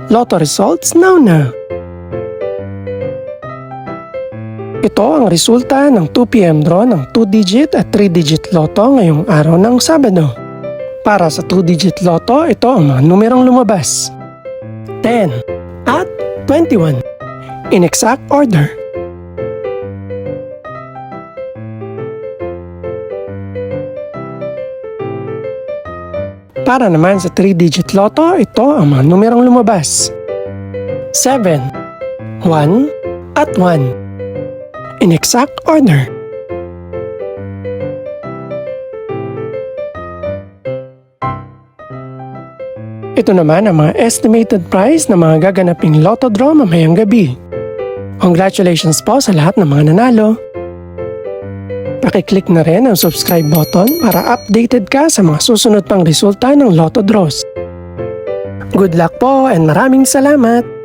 Lotto results now na. Ito ang resulta ng 2 PM draw ng 2-digit at 3-digit lotto ngayong araw ng Sabado. Para sa 2-digit lotto, ito ang mga numerong lumabas: 10 at 21 in exact order. Para naman sa 3-digit lotto, ito ang mga numerong lumabas: 7, 1 at 1 in exact order. Ito naman ang mga estimated price ng mga gaganaping lotto draw mamayang gabi. Congratulations po sa lahat ng mga nanalo. Pakiclick na rin ang subscribe button para updated ka sa mga susunod pang resulta ng lotto draws. Good luck po and maraming salamat!